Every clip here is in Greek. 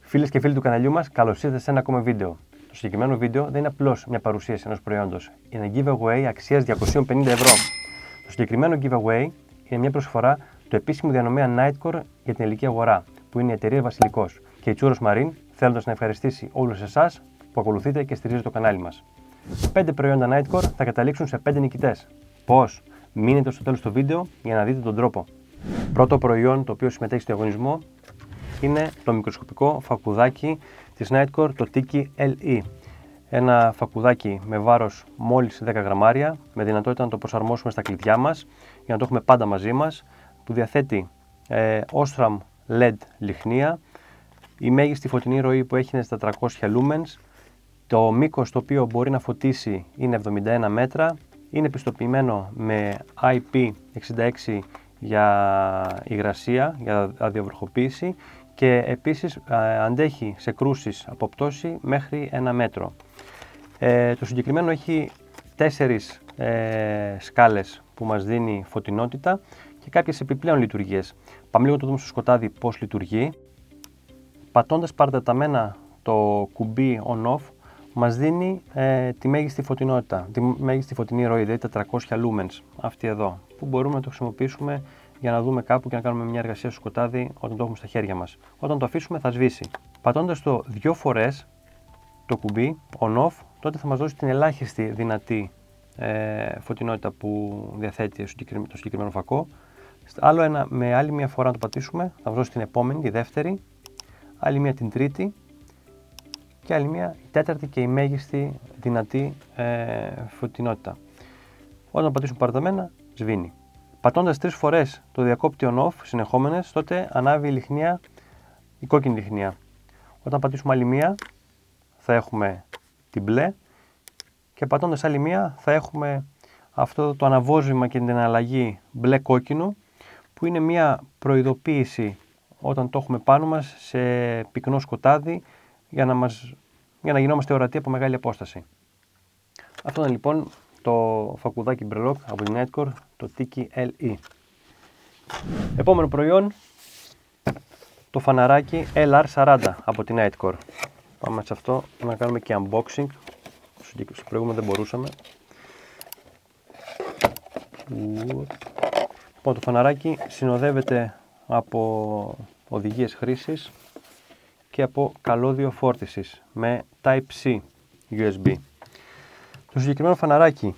Φίλες και φίλοι του καναλιού μας, καλώς ήρθατε σε ένα ακόμα βίντεο. Το συγκεκριμένο βίντεο δεν είναι απλώς μια παρουσίαση ενός προϊόντος. Είναι giveaway αξίας 250 ευρώ. Το συγκεκριμένο giveaway είναι μια προσφορά του επίσημου διανομέα Nightcore για την ελληνική αγορά, που είναι η εταιρεία Βασιλικός. Και η Tsouros Marine, θέλοντας να ευχαριστήσει όλους εσάς που ακολουθείτε και στηρίζετε το κανάλι μας. 5 προϊόντα Nightcore θα καταλήξουν σε 5 νικητές. Πώς? Μείνετε στο τέλος του βίντεο για να δείτε τον τρόπο. Πρώτο προϊόν το οποίο συμμετέχει στο διαγωνισμό είναι το μικροσκοπικό φακουδάκι της Nightcore, το Tiki LE. Ένα φακουδάκι με βάρος μόλις 10 γραμμάρια, με δυνατότητα να το προσαρμόσουμε στα κλειδιά μας για να το έχουμε πάντα μαζί μας, που διαθέτει Osram LED λιχνία. Η μέγιστη φωτεινή ροή που έχει είναι στα 300 lumens. Το μήκος το οποίο μπορεί να φωτίσει είναι 71 μέτρα. Είναι πιστοποιημένο με IP66 για υγρασία, για αδιαβροχοποίηση, και επίσης αντέχει σε κρούσεις από πτώση μέχρι 1 μέτρο. Το συγκεκριμένο έχει 4 σκάλες που μας δίνει φωτεινότητα και κάποιες επιπλέον λειτουργίες. Πάμε λίγο να το δούμε στο σκοτάδι πώς λειτουργεί. Πατώντας παρατεταμένα το κουμπί on-off μας δίνει τη μέγιστη φωτεινότητα, τη μέγιστη φωτεινή ροή, δηλαδή 400 lumens, αυτή εδώ, που μπορούμε να το χρησιμοποιήσουμε για να δούμε κάπου και να κάνουμε μια εργασία στο σκοτάδι όταν το έχουμε στα χέρια μας. Όταν το αφήσουμε θα σβήσει. Πατώντας το 2 φορές το κουμπί on-off, τότε θα μας δώσει την ελάχιστη δυνατή φωτεινότητα που διαθέτει το συγκεκριμένο φακό. Με άλλη μια φορά να το πατήσουμε θα μας δώσει την επόμενη, τη δεύτερη, άλλη μια την τρίτη και άλλη μια η τέταρτη και η μέγιστη δυνατή φωτεινότητα. Όταν πατήσουμε παραταμένα σβήνει. Πατώντας 3 φορές το διακόπτη on-off συνεχόμενες, τότε ανάβει η λιχνία, η κόκκινη λιχνία. Όταν πατήσουμε άλλη μία θα έχουμε την μπλε και πατώντας άλλη μία θα έχουμε αυτό το αναβόσβημα και την αλλαγή μπλε-κόκκινο, που είναι μια προειδοποίηση όταν το έχουμε πάνω μας σε πυκνό σκοτάδι για να γινόμαστε ορατοί από μεγάλη απόσταση. Αυτό είναι λοιπόν το φακουδάκι μπρελόκ από την Nightcore, το Tiki LE. Επόμενο προϊόν, το φαναράκι LR40 από την Nightcore. Πάμε σε αυτό να κάνουμε και unboxing. Στο προηγούμενο δεν μπορούσαμε. Λοιπόν, το φαναράκι συνοδεύεται από οδηγίες χρήσης και από καλώδιο φόρτισης με Type-C USB. Το συγκεκριμένο φαναράκι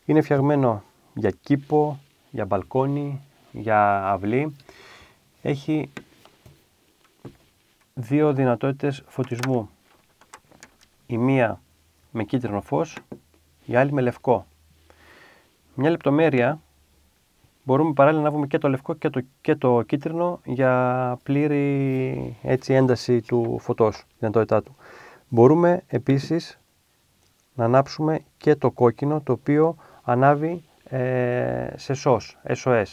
είναι φτιαγμένο για κήπο, για μπαλκόνι, για αυλή. Έχει 2 δυνατότητες φωτισμού. Η μία με κίτρινο φως, η άλλη με λευκό. Μια λεπτομέρεια, μπορούμε παράλληλα να βγούμε και το λευκό και το κίτρινο για πλήρη ένταση του φωτός, δυνατότητά του. Μπορούμε επίσης να ανάψουμε και το κόκκινο, το οποίο ανάβει σε SOS.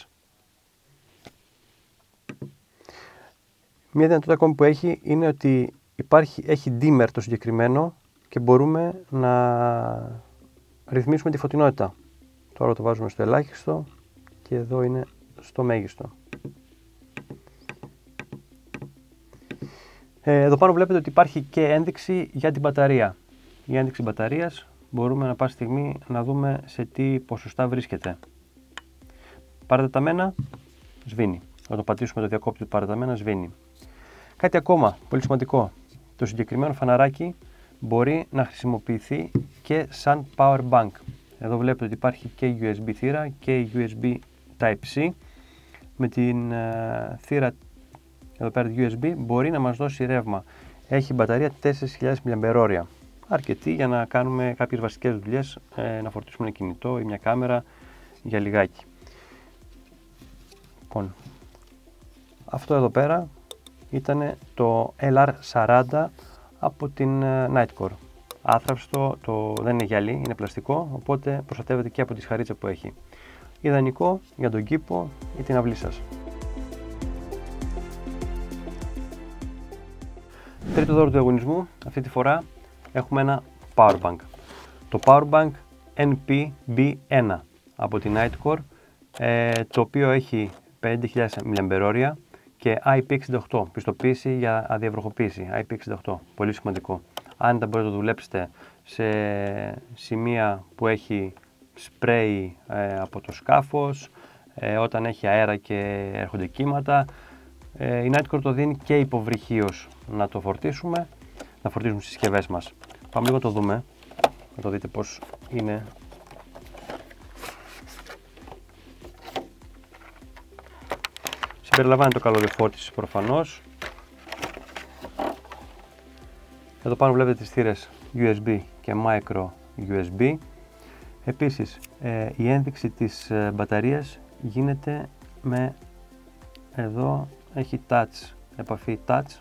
Μια δυνατότητα ακόμη που έχει είναι ότι έχει dimmer το συγκεκριμένο και μπορούμε να ρυθμίσουμε τη φωτεινότητα. Τώρα το βάζουμε στο ελάχιστο και εδώ είναι στο μέγιστο. Εδώ πάνω βλέπετε ότι υπάρχει και ένδειξη για την μπαταρία. Η ένδειξη μπαταρίας μπορούμε να πάση στιγμή να δούμε σε τι ποσοστά βρίσκεται. Παρατεταμένα σβήνει. Όταν πατήσουμε το διακόπτη του παρατεταμένα σβήνει. Κάτι ακόμα πολύ σημαντικό. Το συγκεκριμένο φαναράκι μπορεί να χρησιμοποιηθεί και σαν power bank. Εδώ βλέπετε ότι υπάρχει και USB θύρα και USB Type-C. Με την θύρα εδώ πέρα USB μπορεί να μας δώσει ρεύμα. Έχει μπαταρία 4.000 mAh. Αρκετή για να κάνουμε κάποιες βασικές δουλειές, να φορτίσουμε ένα κινητό ή μια κάμερα για λιγάκι. Λοιπόν, αυτό εδώ πέρα ήταν το LR40 από την Nightcore. Άθραυστο, δεν είναι γυαλί, είναι πλαστικό, οπότε προστατεύεται και από τη σχαρίτσα που έχει. Ιδανικό για τον κήπο ή την αυλή σας. Τρίτο δώρο του διαγωνισμού, αυτή τη φορά έχουμε ένα Powerbank. Το Powerbank NP-B1 από την Nightcore, το οποίο έχει 5.000 mAh και IP68, πιστοποίηση για αδιαβροχοποίηση, IP68, πολύ σημαντικό. Αν δεν μπορείτε να το δουλέψετε σε σημεία που έχει σπρέι από το σκάφος, όταν έχει αέρα και έρχονται κύματα, η Nitecore το δίνει και υποβρυχίως να το φορτίσουμε, να φορτίζουμε τις συσκευές μας. Πάμε λίγο να το δούμε, να το δείτε πώς είναι. Συμπεριλαμβάνει το καλώδιο φόρτισης προφανώς. Εδώ πάνω βλέπετε τις θύρες USB και micro USB. Επίσης, η ένδειξη της μπαταρίας γίνεται με, εδώ έχει touch, επαφή touch,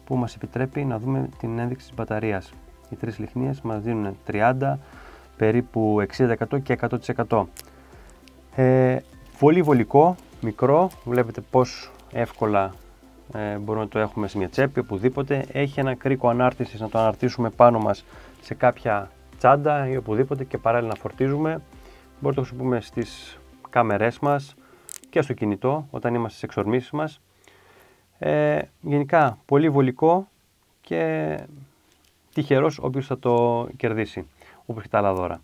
που μας επιτρέπει να δούμε την ένδειξη της μπαταρίας. Οι τρεις λιχνίες μας δίνουν 30, περίπου 60% και 100%. Πολύ βολικό, μικρό, βλέπετε πως εύκολα μπορούμε να το έχουμε σε μια τσέπη, οπουδήποτε. Έχει ένα κρίκο ανάρτησης να το αναρτήσουμε πάνω μας σε κάποια τσάντα ή οπουδήποτε και παράλληλα να φορτίζουμε. Μπορούμε να το χρησιμοποιούμε στις κάμερές μας και στο κινητό όταν είμαστε στις εξορμήσεις μας. Γενικά πολύ βολικό και τυχερός όποιος θα το κερδίσει, όπως και τα άλλα δώρα.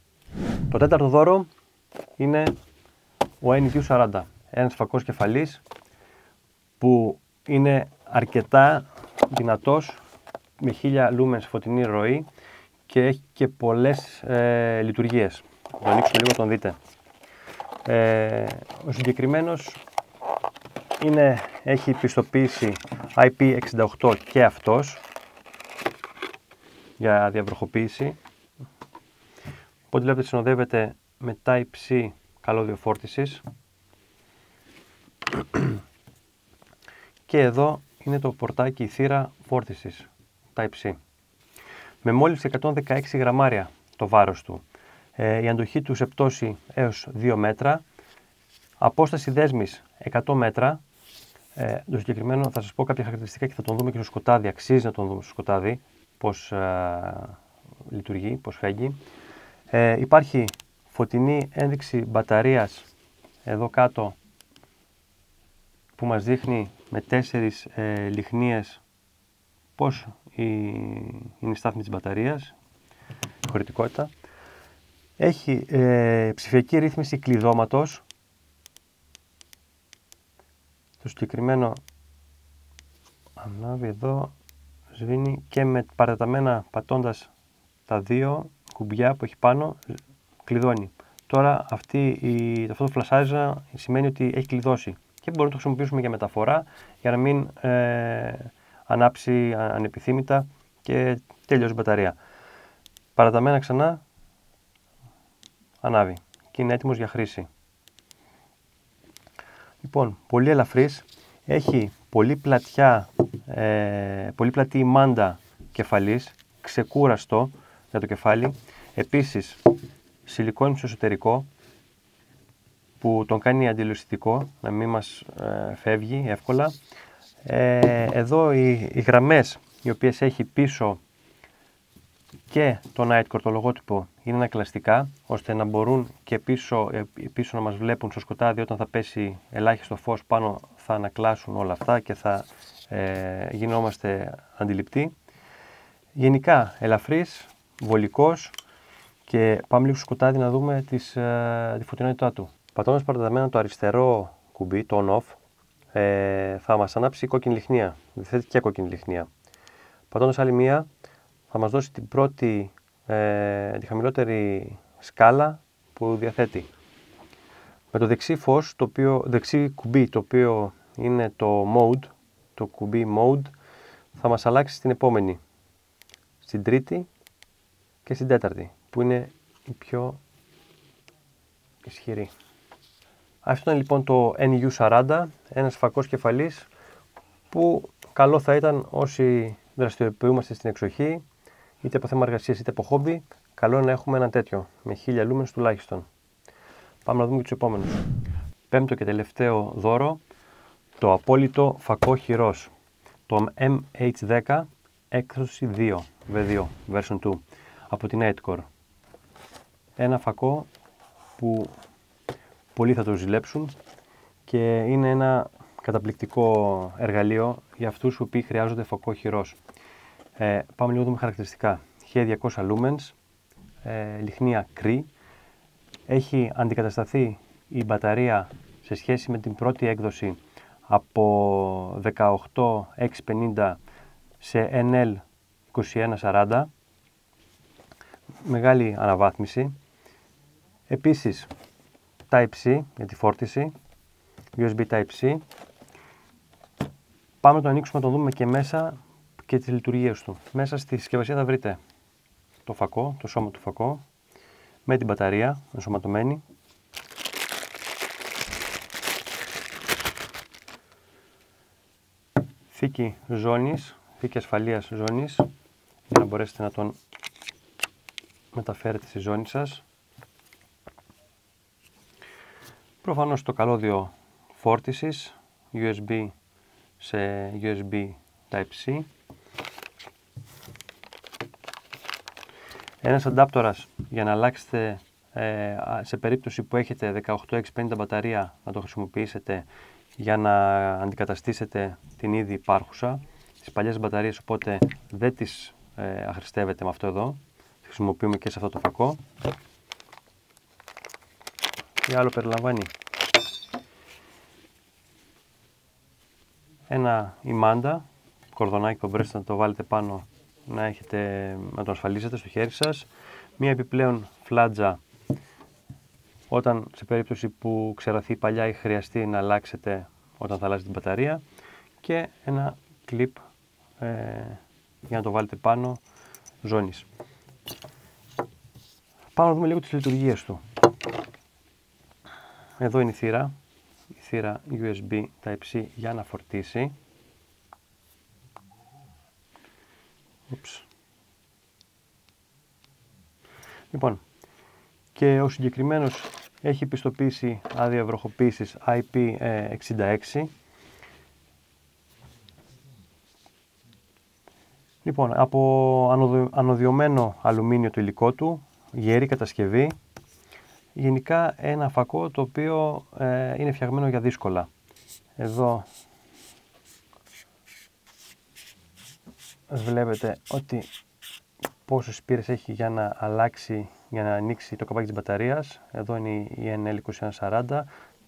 Το τέταρτο δώρο είναι ο NU40, ένας φακός κεφαλής που είναι αρκετά δυνατός, με 1000 lumens φωτεινή ροή και έχει και πολλές λειτουργίες. Θα το ανοίξουμε λίγο, τον δείτε. Ο συγκεκριμένος έχει πιστοποίηση IP68 και αυτός για διαβροχοποίηση. Οπότε βλέπετε συνοδεύεται με Type-C καλώδιο φόρτισης. Και εδώ είναι το πορτάκι, η θύρα φόρτισης Type-C. Με μόλις 116 γραμμάρια το βάρος του. Η αντοχή του σε πτώση έως 2 μέτρα. Απόσταση δέσμης 100 μέτρα. Το συγκεκριμένο θα σας πω κάποια χαρακτηριστικά και θα τον δούμε και στο σκοτάδι. Αξίζει να τον δούμε στο σκοτάδι πώς λειτουργεί, πώς φέγγει. Υπάρχει φωτεινή ένδειξη μπαταρίας εδώ κάτω που μας δείχνει με 4 λιχνίες πώς είναι η στάθμη της μπαταρίας, η χωρητικότητα. Έχει ψηφιακή ρύθμιση κλειδώματος. Το συγκεκριμένο ανάβει εδώ, σβήνει και με παρατεταμένα πατώντας τα 2 κουμπιά που έχει πάνω, κλειδώνει. Τώρα αυτό το φλασάριζα σημαίνει ότι έχει κλειδώσει και μπορούμε να το χρησιμοποιήσουμε για μεταφορά για να μην ανάψει ανεπιθύμητα και τελειώσει η μπαταρία. Παραταμένα ξανά ανάβει και είναι έτοιμος για χρήση. Λοιπόν, πολύ ελαφρύς, έχει πολύ πλατή μάντα κεφαλής, ξεκούραστο για το κεφάλι. Επίσης, σιλικόνη στο εσωτερικό που τον κάνει αντιλωσιτικό, να μην μας φεύγει εύκολα. Εδώ οι γραμμές οι οποίες έχει πίσω και το Nitecore, το λογότυπο, είναι ανακλαστικά, ώστε να μπορούν και πίσω να μας βλέπουν στο σκοτάδι. Όταν θα πέσει ελάχιστο φως πάνω θα ανακλάσουν όλα αυτά και θα γινόμαστε αντιληπτοί. Γενικά ελαφρύς, βολικός και πάμε λίγο στο σκοτάδι να δούμε τη φωτεινότητά του. Πατώντας παρατεταμένα το αριστερό κουμπί, το on-off, θα μας ανάψει η κόκκινη λιχνία, διαθέτει και κόκκινη λιχνία. Πατώντας άλλη μία θα μας δώσει τη χαμηλότερη σκάλα που διαθέτει. Με το δεξί φως, δεξί κουμπί, το οποίο είναι το mode, το κουμπί mode, θα μας αλλάξει στην επόμενη, στην τρίτη και στην τέταρτη, που είναι η πιο ισχυρή. Αυτό είναι λοιπόν το NU40, ένας φακός κεφαλής που καλό θα ήταν όσοι δραστηριοποιούμαστε στην εξοχή, είτε από θέμα εργασίας είτε από χόμπι, καλό να έχουμε ένα τέτοιο, με 1000 lumens τουλάχιστον. Πάμε να δούμε και τους επόμενους. Πέμπτο και τελευταίο δώρο, το απόλυτο φακό χειρός, το MH10 έκδοση 2, V2, version 2, από την Nitecore. Ένα φακό που πολλοί θα το ζηλέψουν και είναι ένα καταπληκτικό εργαλείο για αυτούς που χρειάζονται φακό χειρός. Πάμε λίγο να δούμε χαρακτηριστικά. 1200 lumens, λιχνία Cree. Έχει αντικατασταθεί η μπαταρία σε σχέση με την πρώτη έκδοση από 18650 σε NL2140. Μεγάλη αναβάθμιση. Επίσης Type-C για τη φόρτιση, USB Type-C. Πάμε να το ανοίξουμε, να το δούμε και μέσα και τις λειτουργίες του. Μέσα στη συσκευασία θα βρείτε το φακό, το σώμα του φακό, με την μπαταρία ενσωματωμένη. Θήκη ζώνης, θήκη ασφαλείας ζώνης, για να μπορέσετε να τον μεταφέρετε στη ζώνη σας. Προφανώς το καλώδιο φόρτισης, USB σε USB Type-C. Ένας αντάπτορας για να αλλάξετε σε περίπτωση που έχετε 18650 μπαταρία, να το χρησιμοποιήσετε για να αντικαταστήσετε την ήδη υπάρχουσα, τις παλιές μπαταρίες, οπότε δεν τις αχρηστεύετε με αυτό εδώ. Τις χρησιμοποιούμε και σε αυτό το φακό. Τι άλλο περιλαμβάνει? Ένα ημάντα, κορδονάκι που μπορείτε να το βάλετε πάνω, να το ασφαλίσετε στο χέρι σας. Μία επιπλέον φλάτζα όταν σε περίπτωση που ξεραθεί η παλιά ή χρειαστεί να αλλάξετε όταν θα αλλάζετε την μπαταρία, και ένα κλιπ για να το βάλετε πάνω ζώνης. Πάμε να δούμε λίγο τις λειτουργίες του. Εδώ είναι η θύρα USB Type-C για να φορτίσει. Λοιπόν, και ο συγκεκριμένος έχει πιστοποίηση άδεια βροχοποίησης IP66. Λοιπόν, από ανοδιωμένο αλουμίνιο το υλικό του, γερή κατασκευή. Γενικά ένα φακό το οποίο είναι φτιαγμένο για δύσκολα. Εδώ βλέπετε ότι πόσες πύρες έχει για να αλλάξει, για να ανοίξει το καπάκι της μπαταρίας. Εδώ είναι η NL2140,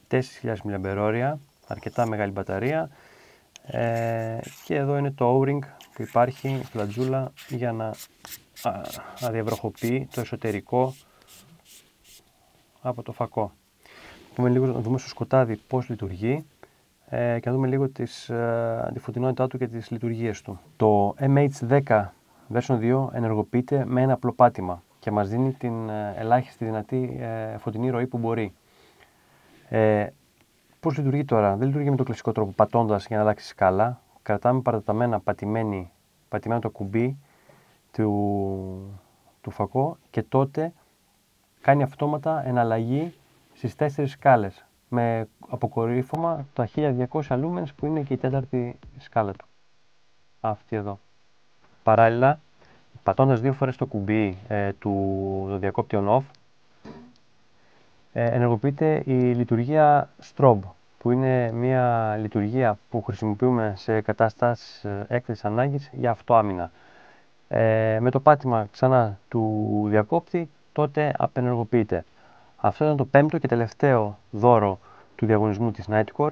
4.000 mAh, αρκετά μεγάλη μπαταρία. Και εδώ είναι το O-ring που υπάρχει, η φλατζούλα, για να αδιαβροχοποιεί το εσωτερικό από το φακό. Πούμε λίγο να δούμε στο σκοτάδι πώς λειτουργεί και να δούμε λίγο τη φωτεινότητά του και τις λειτουργίες του. Το MH10 version 2 ενεργοποιείται με ένα απλό πάτημα και μας δίνει την ελάχιστη δυνατή φωτεινή ροή που μπορεί. Πώς λειτουργεί τώρα? Δεν λειτουργεί με τον κλασικό τρόπο πατώντας για να αλλάξει σκάλα. Κρατάμε παρατεταμένα πατημένο το κουμπί του φακό και τότε κάνει αυτόματα εναλλαγή στις 4 σκάλες με αποκορύφωμα τα 1200 lumens που είναι και η τέταρτη σκάλα του. Αυτή εδώ. Παράλληλα, πατώντας 2 φορές το κουμπί του διακόπτη on-off, ενεργοποιείται η λειτουργία strobe, που είναι μια λειτουργία που χρησιμοποιούμε σε κατάστασεις έκτακτης ανάγκης για αυτοάμυνα. Με το πάτημα ξανά του διακόπτη, τότε απενεργοποιείται. Αυτό ήταν το 5ο και τελευταίο δώρο του διαγωνισμού της Nightcore.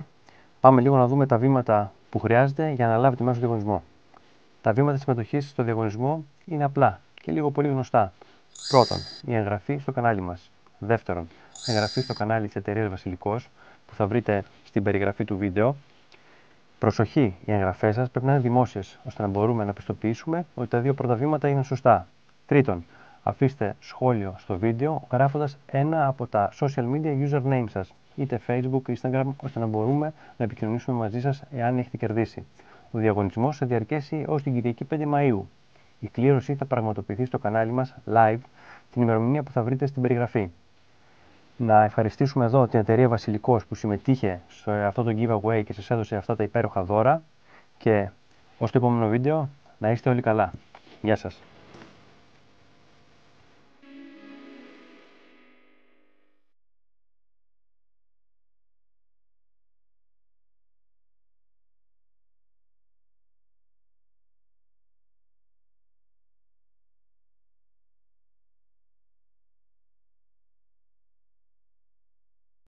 Πάμε λίγο να δούμε τα βήματα που χρειάζεται για να λάβετε μέρος στο διαγωνισμό. Τα βήματα συμμετοχής στο διαγωνισμό είναι απλά και λίγο πολύ γνωστά. Πρώτον, η εγγραφή στο κανάλι μας. Δεύτερον, εγγραφή στο κανάλι της εταιρείας Βασιλικός, που θα βρείτε στην περιγραφή του βίντεο. Προσοχή, οι εγγραφές σας πρέπει να είναι δημόσιες, ώστε να μπορούμε να πιστοποιήσουμε ότι τα δύο πρώτα βήματα είναι σωστά. Τρίτον, αφήστε σχόλιο στο βίντεο γράφοντας ένα από τα social media username σας, είτε Facebook, Instagram, ώστε να μπορούμε να επικοινωνήσουμε μαζί σας εάν έχετε κερδίσει. Ο διαγωνισμός θα διαρκέσει ως την Κυριακή 5 Μαΐου. Η κλήρωση θα πραγματοποιηθεί στο κανάλι μας live την ημερομηνία που θα βρείτε στην περιγραφή. Να ευχαριστήσουμε εδώ την εταιρεία Βασιλικός που συμμετείχε σε αυτό το giveaway και σας έδωσε αυτά τα υπέροχα δώρα, και ως το επόμενο βίντεο να είστε όλοι καλά. Γεια σας.